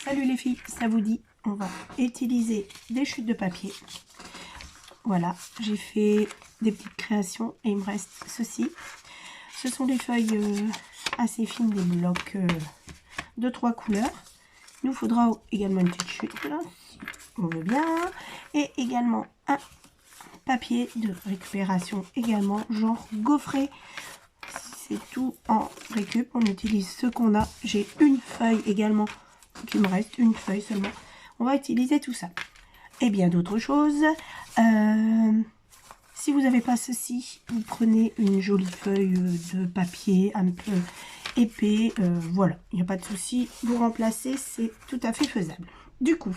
Salut les filles, ça vous dit? On va utiliser des chutes de papier. Voilà, j'ai fait des petites créations et il me reste ceci. Ce sont des feuilles assez fines, des blocs de 3 couleurs. Il nous faudra également une petite chute, là, si on veut bien. Et également un papier de récupération, également genre gaufré. C'est tout en récup, on utilise ce qu'on a. J'ai une feuille également, il me reste une feuille seulement. On va utiliser tout ça. Et bien d'autres choses. Si vous n'avez pas ceci, vous prenez une jolie feuille de papier un peu épais. Voilà, il n'y a pas de souci. Vous remplacez, c'est tout à fait faisable. Du coup,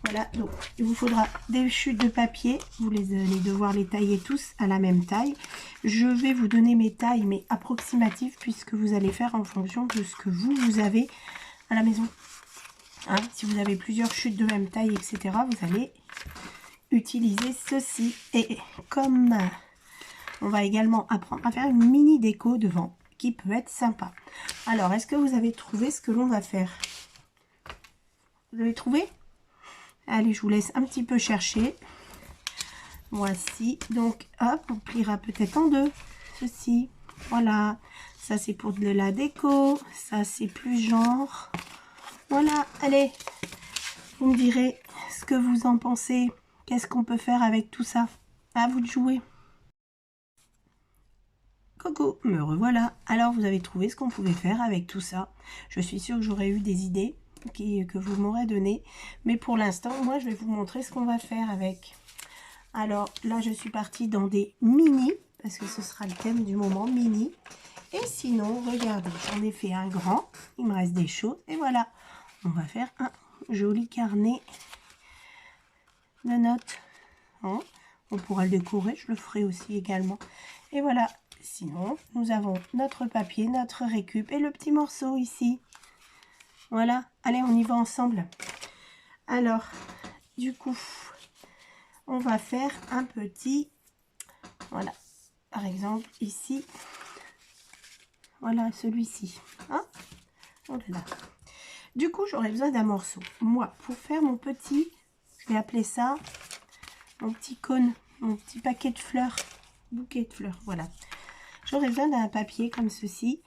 voilà, donc il vous faudra des chutes de papier. Vous allez devoir les tailler tous à la même taille. Je vais vous donner mes tailles, mais approximatives, puisque vous allez faire en fonction de ce que vous avez à la maison. Hein, si vous avez plusieurs chutes de même taille, etc., vous allez utiliser ceci. Et comme on va également apprendre à faire une mini déco devant, qui peut être sympa. Alors, est-ce que vous avez trouvé ce que l'on va faire? Vous avez trouvé? Allez, je vous laisse un petit peu chercher. Voici. Donc, hop, on pliera peut-être en deux. Ceci. Voilà. Ça, c'est pour de la déco. Ça, c'est plus genre. Voilà. Allez. Vous me direz ce que vous en pensez. Qu'est-ce qu'on peut faire avec tout ça? À vous de jouer. Coucou, me revoilà. Alors, vous avez trouvé ce qu'on pouvait faire avec tout ça. Je suis sûre que j'aurais eu des idées que vous m'aurez donné, mais pour l'instant moi je vais vous montrer ce qu'on va faire avec. Alors là je suis partie dans des mini parce que ce sera le thème du moment, mini. Et sinon regardez, j'en ai fait un grand, il me reste des choses et voilà, on va faire un joli carnet de notes. Hein, on pourra le décorer, je le ferai aussi également. Et voilà, sinon nous avons notre papier, notre récup et le petit morceau ici. Voilà, allez, on y va ensemble. Alors, du coup, on va faire un petit, voilà, par exemple, ici, voilà, celui-ci. Hein, oh là là. Du coup, j'aurais besoin d'un morceau. Moi, pour faire mon petit, je vais appeler ça, mon petit cône, mon petit paquet de fleurs, bouquet de fleurs, voilà. J'aurais besoin d'un papier comme ceci,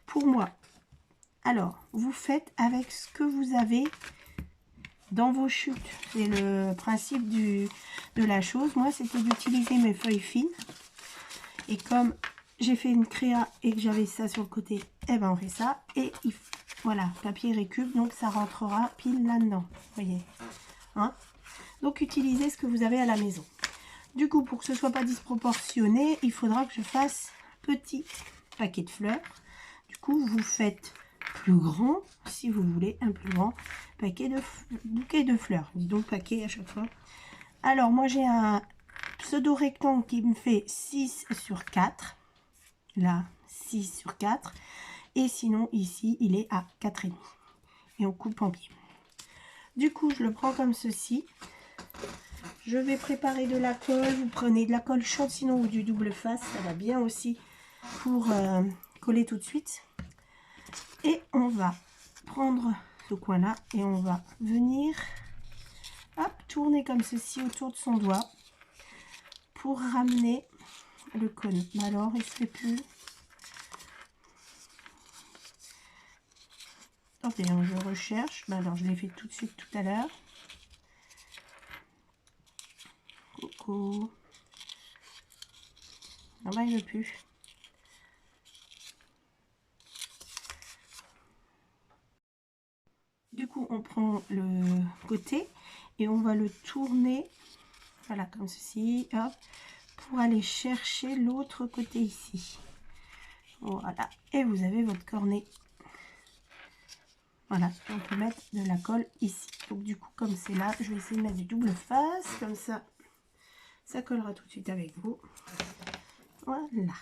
pour moi. Alors, vous faites avec ce que vous avez dans vos chutes. C'est le principe de la chose. Moi, c'était d'utiliser mes feuilles fines. Et comme j'ai fait une créa et que j'avais ça sur le côté, eh ben on fait ça. Et voilà, papier récup, donc ça rentrera pile là-dedans. Vous voyez, hein? Donc, utilisez ce que vous avez à la maison. Du coup, pour que ce soit pas disproportionné, il faudra que je fasse petit paquet de fleurs. Du coup, vous faites plus grand, si vous voulez, un plus grand paquet de bouquet de fleurs. Dis donc paquet à chaque fois. Alors, moi, j'ai un pseudo rectangle qui me fait 6 sur 4. Là, 6 sur 4. Et sinon, ici, il est à 4,5. Et on coupe en pied. Du coup, je le prends comme ceci. Je vais préparer de la colle. Vous prenez de la colle chaude, sinon, ou du double face. Ça va bien aussi pour coller tout de suite. Et on va prendre ce coin là et on va venir hop, tourner comme ceci autour de son doigt pour ramener le cône. Alors il se fait plus. Attendez, je recherche. Alors je l'ai fait tout de suite tout à l'heure. Coucou. Ah bah il veut plus. Du coup, on prend le côté et on va le tourner, voilà, comme ceci, hop, pour aller chercher l'autre côté ici. Voilà, et vous avez votre cornet. Voilà, on peut mettre de la colle ici. Donc du coup, comme c'est là, je vais essayer de mettre du double face, comme ça, ça collera tout de suite avec vous. Voilà.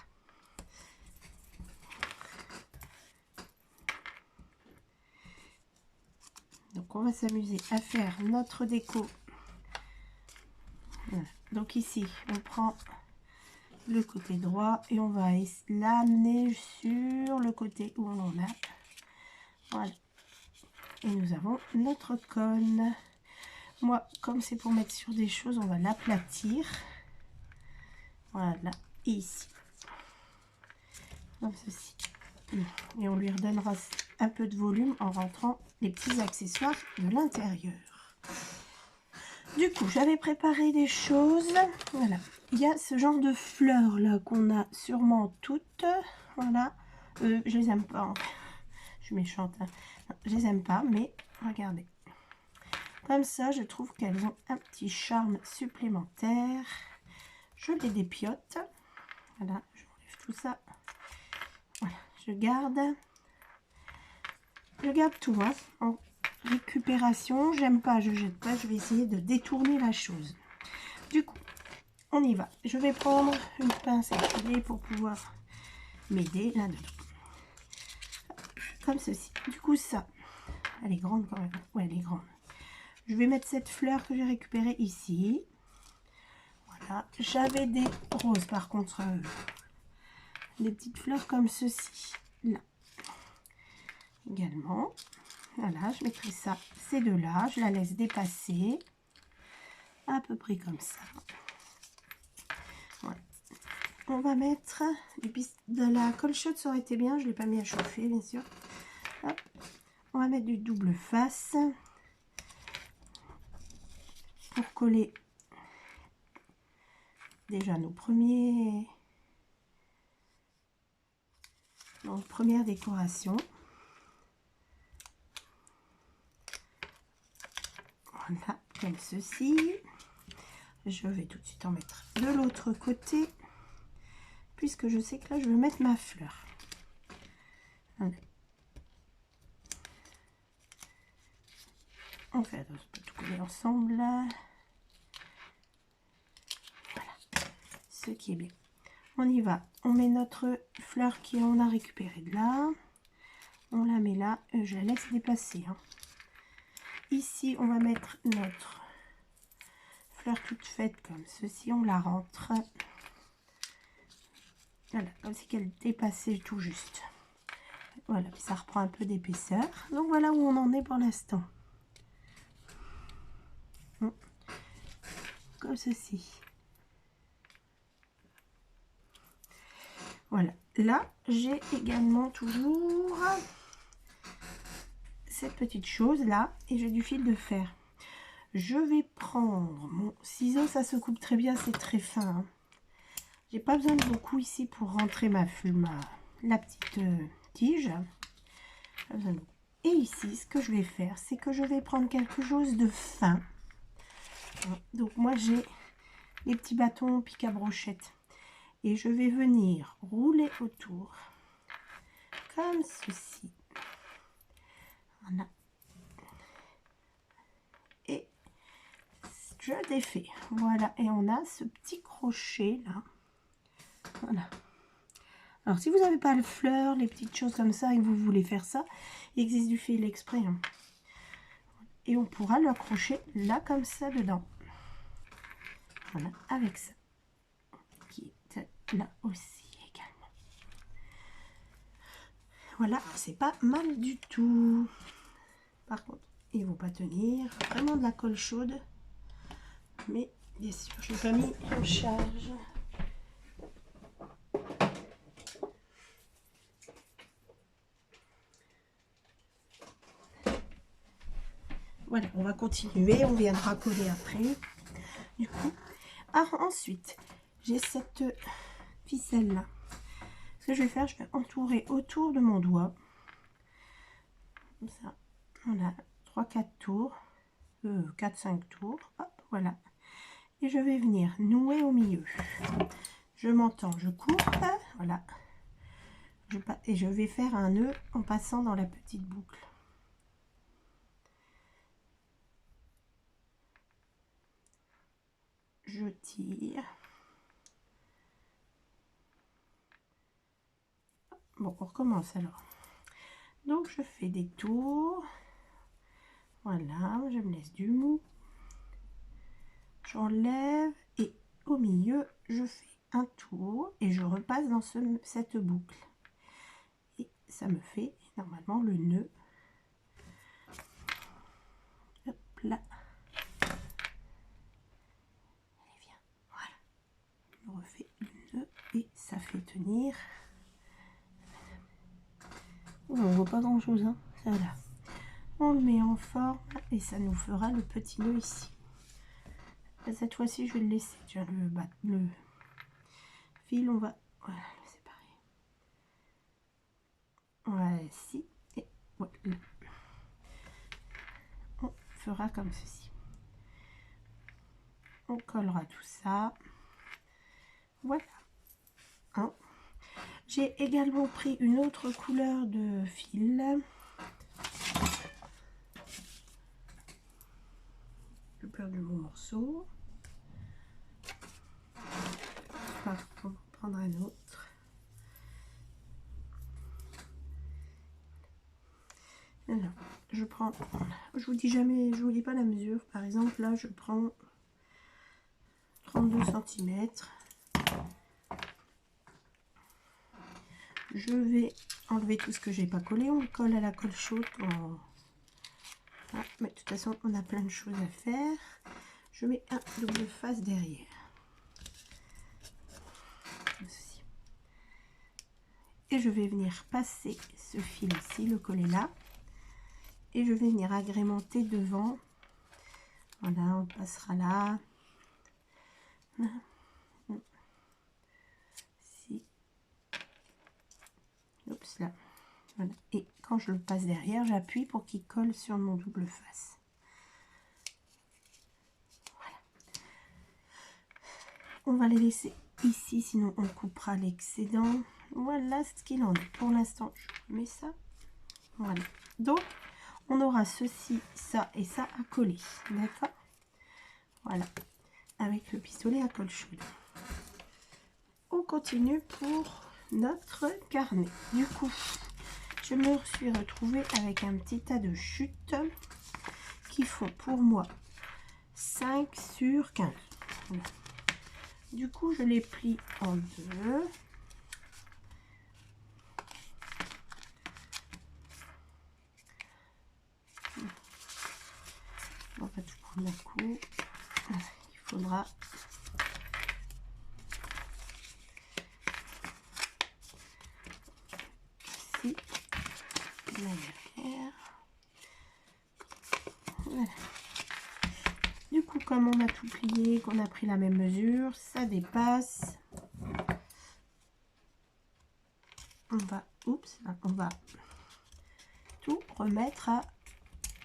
Donc on va s'amuser à faire notre déco. Voilà. Donc ici, on prend le côté droit et on va l'amener sur le côté où on a. Voilà. Et nous avons notre cône. Moi, comme c'est pour mettre sur des choses, on va l'aplatir. Voilà, ici. Comme ceci. Et on lui redonnera un peu de volume en rentrant les petits accessoires de l'intérieur. Du coup, j'avais préparé des choses. Voilà. Il y a ce genre de fleurs là qu'on a sûrement toutes. Voilà. Je les aime pas. Je suis méchante. Hein. Non, je les aime pas, mais regardez. Comme ça, je trouve qu'elles ont un petit charme supplémentaire. Je les dépiote. Voilà, j'enlève tout ça. Voilà, je garde tout hein, en récupération. J'aime pas, je jette pas. Je vais essayer de détourner la chose. Du coup, on y va. Je vais prendre une pince à filet pour pouvoir m'aider là-dedans. Comme ceci. Du coup, ça, elle est grande quand même. Ouais, elle est grande. Je vais mettre cette fleur que j'ai récupérée ici. Voilà. J'avais des roses par contre. Des petites fleurs comme ceci. Là. Également. Voilà, je mettrai ça, ces deux-là. Je la laisse dépasser. À peu près comme ça. Voilà. On va mettre de la colle chaude, ça aurait été bien. Je ne l'ai pas mis à chauffer, bien sûr. Hop. On va mettre du double face. Pour coller déjà nos premières décorations. Voilà, comme ceci. Je vais tout de suite en mettre de l'autre côté, puisque je sais que là, je vais mettre ma fleur. Voilà. On fait tout coller ensemble. Voilà, ce qui est bien. On y va. On met notre fleur qu'on a récupérée de là. On la met là. Je la laisse dépasser. Hein. Ici, on va mettre notre fleur toute faite comme ceci. On la rentre. Voilà, comme si elle dépassait tout juste. Voilà, ça reprend un peu d'épaisseur. Donc voilà où on en est pour l'instant. Comme ceci. Voilà. Là, j'ai également toujours cette petite chose là et j'ai du fil de fer. Je vais prendre mon ciseau, ça se coupe très bien, c'est très fin. Hein. J'ai pas besoin de beaucoup ici pour rentrer la petite tige. Et ici, ce que je vais faire, c'est que je vais prendre quelque chose de fin. Donc moi j'ai les petits bâtons pic à brochette et je vais venir rouler autour comme ceci. Voilà. Et je défais. Voilà. Et on a ce petit crochet là. Voilà. Alors si vous n'avez pas le fleur, les petites choses comme ça et vous voulez faire ça, il existe du fil exprès. Hein. Et on pourra l'accrocher là comme ça dedans. Voilà, avec ça. Qui est là aussi également. Voilà, c'est pas mal du tout. Par contre, ils ne vont pas tenir. Vraiment de la colle chaude. Mais bien sûr, je n'ai pas mis en charge. Voilà, on va continuer. On viendra coller après. Du coup, ensuite, j'ai cette ficelle là. Ce que je vais faire, je vais entourer autour de mon doigt. Comme ça. Voilà, 3-4 tours. 4-5 tours. Hop, voilà. Et je vais venir nouer au milieu. Je m'entends, je coupe. Voilà. Et je vais faire un nœud en passant dans la petite boucle. Je tire. Bon, on recommence alors. Donc, je fais des tours. Voilà, je me laisse du mou. J'enlève et au milieu, je fais un tour et je repasse dans cette boucle. Et ça me fait normalement le nœud. Hop là. Allez, viens. Voilà. Je refais le nœud et ça fait tenir. On ne voit pas grand chose, hein. Ça là. On le met en forme et ça nous fera le petit nœud ici. Cette fois-ci, je vais le laisser. Déjà le fil, on va voilà, le séparer. Voilà ici et voilà. On fera comme ceci. On collera tout ça. Voilà. Hein. J'ai également pris une autre couleur de fil. J'ai perdu mon morceau. Enfin, on va prendre un autre. Alors, je prends, je vous dis jamais, je vous dis pas la mesure. Par exemple, là, je prends 32 cm. Je vais enlever tout ce que j'ai pas collé. On le colle à la colle chaude. Ah, mais de toute façon, on a plein de choses à faire. Je mets un double face derrière. Et je vais venir passer ce fil ici, le coller là. Et je vais venir agrémenter devant. Voilà, on passera là. Ici. Oups, là. Voilà. Et quand je le passe derrière, j'appuie pour qu'il colle sur mon double face. Voilà. On va les laisser ici, sinon on coupera l'excédent. Voilà ce qu'il en est. Pour l'instant, je mets ça. Voilà. Donc, on aura ceci, ça et ça à coller. D'accord? Voilà. Avec le pistolet à colle chaude. On continue pour notre carnet. Du coup, je me suis retrouvée avec un petit tas de chutes qui font pour moi 5 sur 15. Voilà. Du coup, je les plie en deux. On va tout prendre d'un coup. Il faudra ici la derrière. Voilà. Du coup, comme on a tout plié, qu'on a pris la même mesure, ça dépasse. On va, oups, on va tout remettre à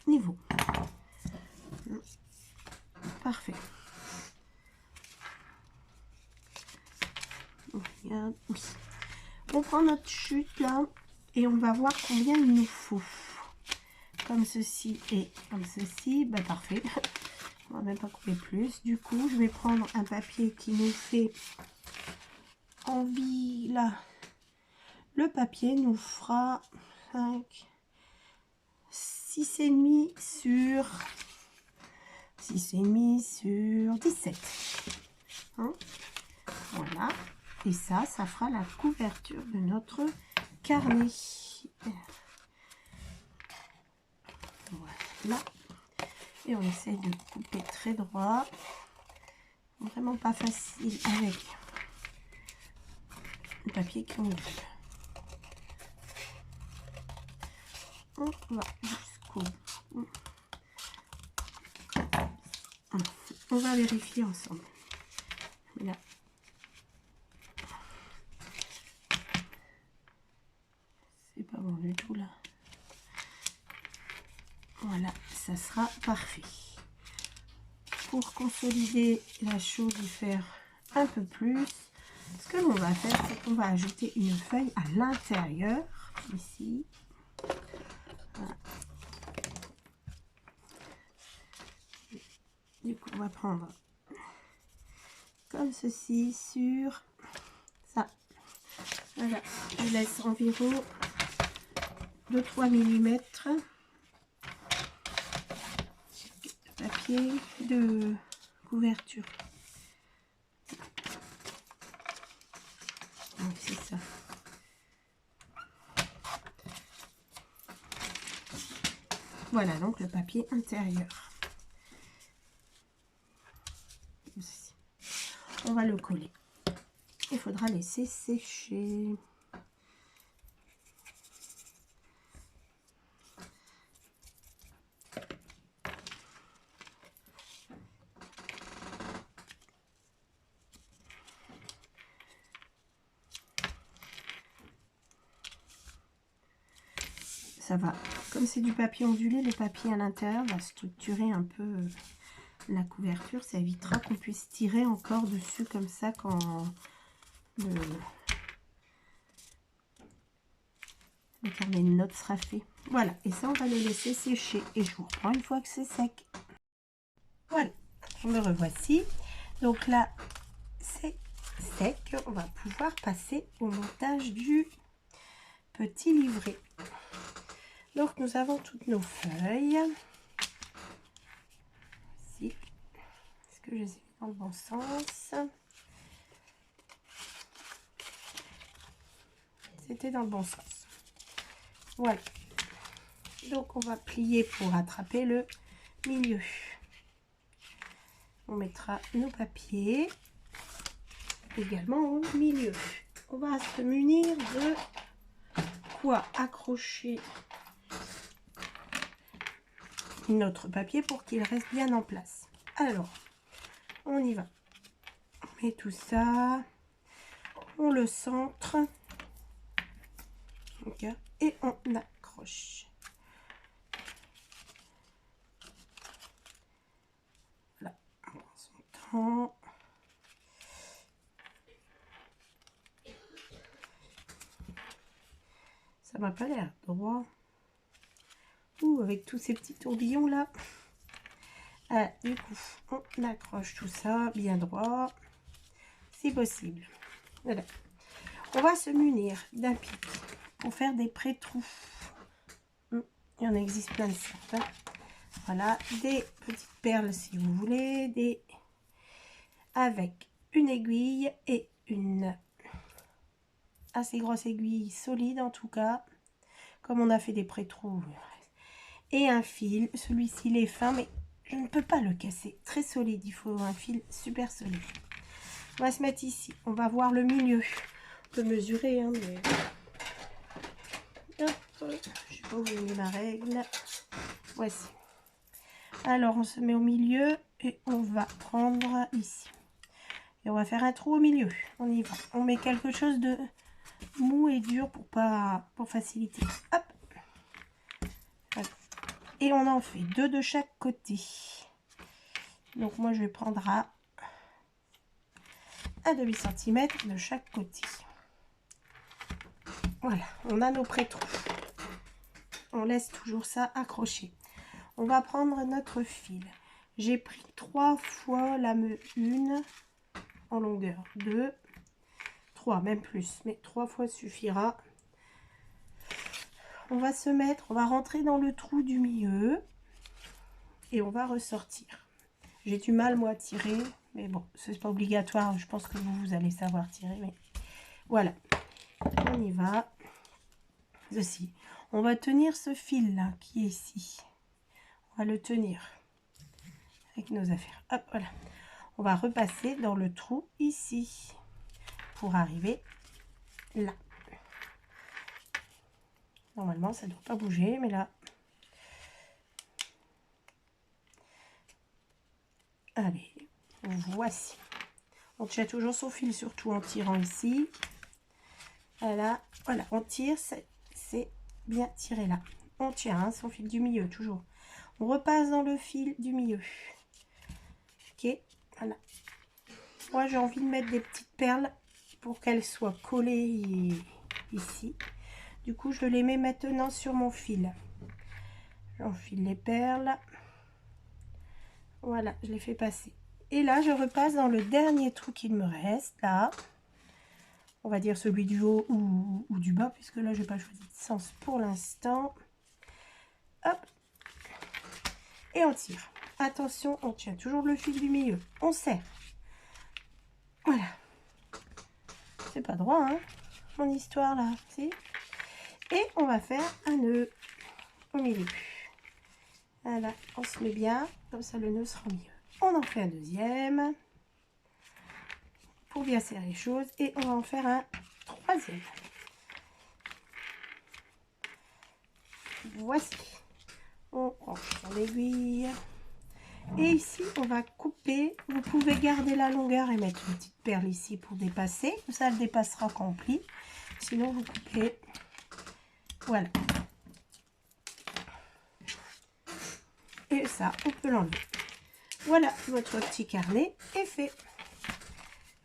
niveau. Parfait. On regarde, oui. On prend notre chute là et on va voir combien il nous faut. Comme ceci et comme ceci, bah parfait. On va même pas couper plus. Du coup, je vais prendre un papier qui nous fait envie là. Le papier nous fera 5, 6,5 sur 6,5 sur 17. Hein, voilà. Et ça fera la couverture de notre carnet. Voilà. Et on essaie de couper très droit. Vraiment pas facile avec le papier qu'on veut. On va jusqu'au bout. On va vérifier ensemble. Là. C'est pas bon du tout là. Voilà, ça sera parfait. Pour consolider la chose et faire un peu plus, ce que l'on va faire, c'est qu'on va ajouter une feuille à l'intérieur, ici. Voilà. Du coup, on va prendre comme ceci sur ça. Voilà, je laisse environ 2-3 mm de papier de couverture. oui, c'est ça. Voilà donc le papier intérieur. On va le coller. Il faudra laisser sécher. Ça va, comme c'est du papier ondulé, le papier à l'intérieur va structurer un peu la couverture. Ça évitera qu'on puisse tirer encore dessus comme ça quand le carnet de notes sera fait. Voilà, et ça on va le laisser sécher et je vous reprends une fois que c'est sec. Voilà, me revoici. Donc là c'est sec, on va pouvoir passer au montage du petit livret. Donc nous avons toutes nos feuilles. Ici. Est-ce que je les ai mis dans le bon sens? C'était dans le bon sens. Voilà. Donc on va plier pour attraper le milieu. On mettra nos papiers également au milieu. On va se munir de quoi accrocher notre papier pour qu'il reste bien en place. Alors, on y va. On met tout ça. On le centre. Okay. Et on accroche. Voilà. On prend son temps. Ça m'a pas l'air droit. Ouh, avec tous ces petits tourbillons là. Ah, du coup, on accroche tout ça bien droit, si possible. Voilà. On va se munir d'un pic pour faire des pré-trous. Il y en existe plein de sortes. Hein. Voilà, des petites perles si vous voulez, des avec une aiguille et une assez grosse aiguille solide en tout cas, comme on a fait des pré-trous. Et un fil, celui-ci il est fin mais je ne peux pas le casser, très solide, il faut un fil super solide. On va se mettre ici, on va voir le milieu, on peut mesurer hein, mais... Hop, je ne sais pas où j'ai mis ma règle, voici. Alors on se met au milieu et on va prendre ici et on va faire un trou au milieu. On y va, on met quelque chose de mou et dur pour faciliter. Hop. Voilà. Et on en fait 2 de chaque côté. Donc moi je vais prendre à 1,5 cm de chaque côté. Voilà, on a nos pré-trous. On laisse toujours ça accroché. On va prendre notre fil. J'ai pris 3 fois la 1 en longueur, 2, 3, même plus, mais 3 fois suffira. On va se mettre, on va rentrer dans le trou du milieu et on va ressortir. J'ai du mal moi à tirer, mais bon, c'est pas obligatoire. Je pense que vous allez savoir tirer, mais voilà. On y va. Ceci. On va tenir ce fil là qui est ici. On va le tenir avec nos affaires. Hop, voilà. On va repasser dans le trou ici pour arriver là. Normalement, ça ne doit pas bouger, mais là. Allez, voici. On tient toujours son fil, surtout en tirant ici. Voilà, voilà, on tire, c'est bien tiré là. On tient hein, son fil du milieu, toujours. On repasse dans le fil du milieu. Ok, voilà. Moi, j'ai envie de mettre des petites perles pour qu'elles soient collées ici. Du coup, je les mets maintenant sur mon fil. J'enfile les perles. Voilà, je les fais passer. Et là, je repasse dans le dernier trou qu'il me reste, là. On va dire celui du haut ou du bas, puisque là, je n'ai pas choisi de sens pour l'instant. Hop. Et on tire. Attention, on tient toujours le fil du milieu. On serre. Voilà. C'est pas droit, hein. mon histoire là, si. Et on va faire un nœud au milieu. Voilà, on se met bien, comme ça le nœud sera mieux. On en fait un deuxième pour bien serrer les choses et on va en faire un troisième. Voici, on prend son aiguille et ici on va couper. Vous pouvez garder la longueur et mettre une petite perle ici pour dépasser, comme ça elle dépassera quand on plie. Sinon vous coupez, voilà. Et ça, on peut l'enlever. Voilà, votre petit carnet est fait.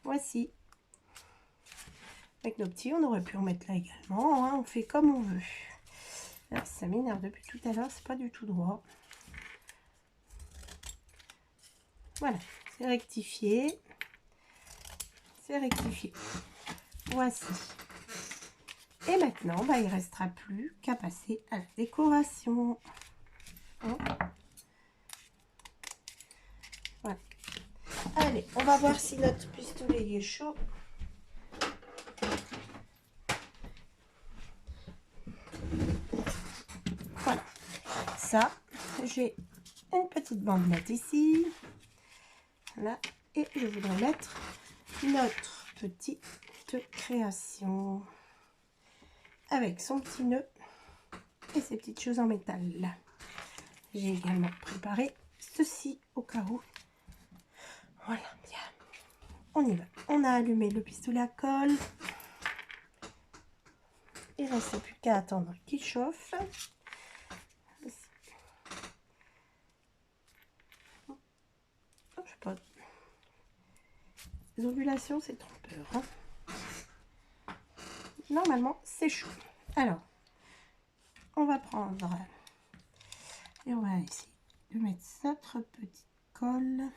Voici. Avec nos petits, on aurait pu en mettre là également. Hein, on fait comme on veut. Alors, ça m'énerve depuis tout à l'heure, c'est pas du tout droit. Voilà, c'est rectifié. C'est rectifié. Voici. Et maintenant, bah, il ne restera plus qu'à passer à la décoration. Hein. Voilà. Allez, on va voir si notre pistolet est chaud. Voilà. Ça, j'ai une petite bandelette ici. Voilà. Et je voudrais mettre notre petite création avec son petit nœud et ses petites choses en métal. J'ai également préparé ceci au cas où. Voilà, bien. On y va. On a allumé le pistolet à colle. Il ne reste plus qu'à attendre qu'il chauffe. Je sais pas. Les ondulations, c'est trompeur. Hein. Normalement, c'est chaud. Alors, on va prendre et on va essayer de mettre notre petite colle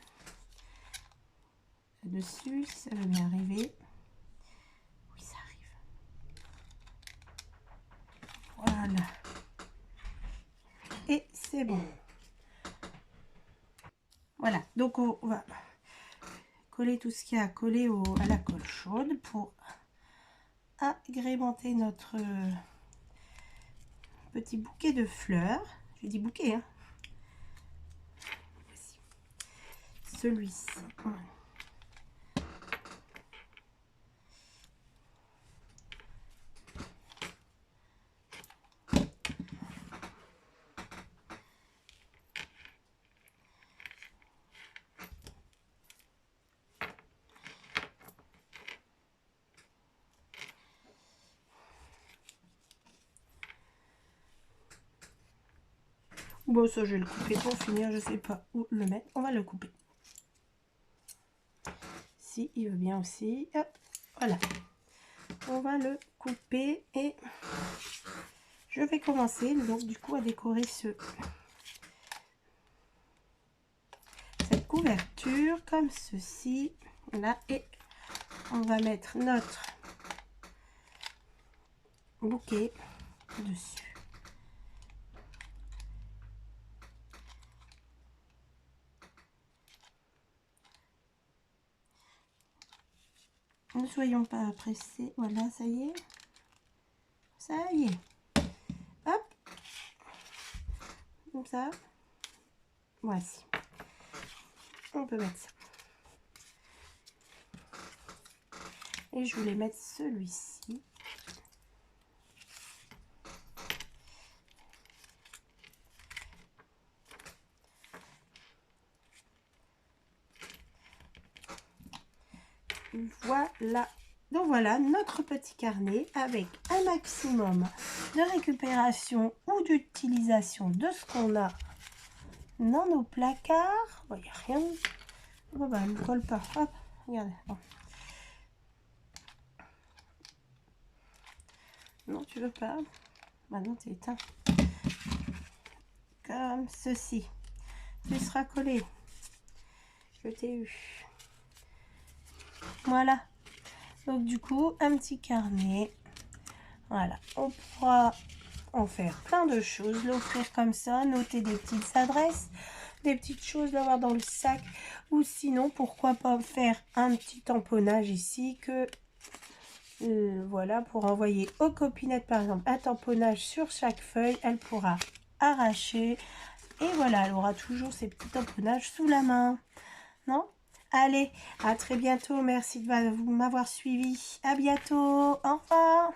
dessus, si ça veut bien arriver. Oui, ça arrive. Voilà. Et c'est bon. Voilà, donc on va coller tout ce qu'il y a à coller à la colle chaude pour agrémenter notre petit bouquet de fleurs. Je dis bouquet, hein. Voici. Celui-ci. Bon, ça, je vais le couper pour finir. Je sais pas où le mettre. On va le couper. Si il veut bien aussi. Hop, voilà. On va le couper et je vais commencer donc du coup à décorer cette couverture comme ceci. Là, et on va mettre notre bouquet dessus. Ne soyons pas pressés. Voilà, ça y est. Ça y est. Hop. Comme ça. Voici. On peut mettre ça. Et je voulais mettre celui-ci. Voilà. Donc voilà notre petit carnet avec un maximum de récupération ou d'utilisation de ce qu'on a dans nos placards. Il n'y a rien. Oh, bah, elle ne colle pas. Hop, regardez. Bon. Non, tu veux pas. Maintenant, tu éteins. Comme ceci. Tu seras collé. Je t'ai eu. Voilà. Donc du coup, un petit carnet. Voilà. On pourra en faire plein de choses. L'offrir comme ça. Noter des petites adresses. Des petites choses, l'avoir dans le sac. Ou sinon, pourquoi pas faire un petit tamponnage ici que Voilà, pour envoyer aux copinettes, par exemple, un tamponnage sur chaque feuille. Elle pourra arracher. Et voilà, elle aura toujours ses petits tamponnages sous la main. Non? Allez, à très bientôt. Merci de m'avoir suivi. À bientôt. Au revoir.